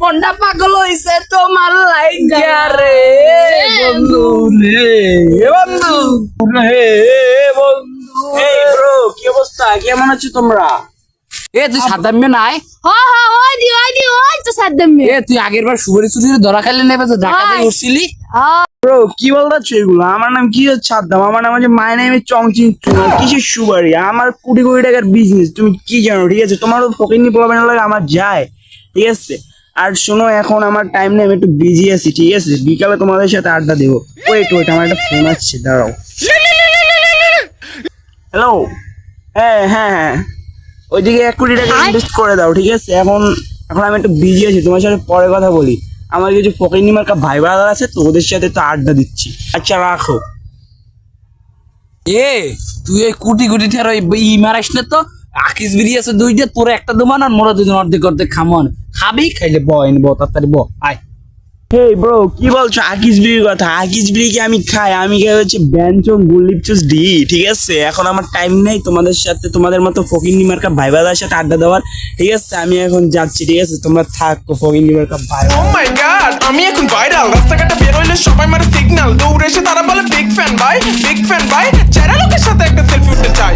মনটা পাগল হইছে তোমার লাইগা রে বন্ধু রে বন্ধু রে বন্ধু। এই ব্রো, কি অবস্থা? কেমন আছো তোমরা? এ তুই সাদ্দাম মে নাই? ওই তো সাদ্দাম এ তুই আগের বার সুপারি চুরির ধরা খাইলে নেবে তো ঢাকাতে উঠছিলি? ব্রো, কি বলছো এগুলো? আমার নাম কি হচ্ছে সাদ্দাম? আমার নাম হচ্ছে মাই নেম চংচিং টুনার। কিসের সুপারি? আমার কোটি কোটি টাকার বিজনেস, তুমি কি জানো? ঠিক আছে, তোমারও ফকিনি প্রবলেম লাগে, আমার যায়। ঠিক আছে, আর শোনো, এখন আমার টাইম নেই, আমি একটু বিজি আছি। ঠিক আছে, বিকালে তোমাদের সাথে আড্ডা দেবো। ওয়েট, আমার একটা ফোন আসছে, দাঁড়াও। হ্যালো, হ্যাঁ হ্যাঁ হ্যাঁ, ওইদিকে 1 কোটি টাকা ইনভেস্ট করে দাও। ঠিক আছে, এখন এখন আমি একটু বিজি আছি, তোমার সাথে পরে কথা বলি। আমার কিছু ফকিনি মার্কা ভাই ব্রাদার আছে তো, ওদের সাথে তো আড্ডা দিচ্ছি। আচ্ছা, রাখো। এ তুই এই কোটি কোটি ঠের ই মারাইস না তো। আকিস বিড়ি আছে দুইটা, তোর একটা দোমান আর মোরা দুজন অর্ধেক অর্ধেক খামন খাবি, খাইলে তাড়াতাড়ি আয়। হেই ব্রো, কি বলছো আকিস বিড়ির কথা? আকিস বিড়ি কি আমি খাই? আমি খাই হচ্ছে ব্যঞ্চন গুলিপচুস ডি। ঠিক আছে, এখন আমার টাইম নেই তোমাদের সাথে, তোমাদের মতো ফকিনি মার্কা ভাই ব্রাদার সাথে আড্ডা দেওয়ার। ঠিক আছে, আমি এখন যাচ্ছি। ঠিক আছে, তোমরা থাকো ফকিনি মার্কা ভাই। ও মাই গড, আমি এখন ভাইরাল। রাস্তাঘাটে বের হইলে সবাই মারে সিগন্যাল, দৌড়ে এসে তারা বলে বিগ ফ্যান ভাই, বিগ ফ্যান ভাই। যারা লোকের সাথে একটা সেলফি উঠতে চাই।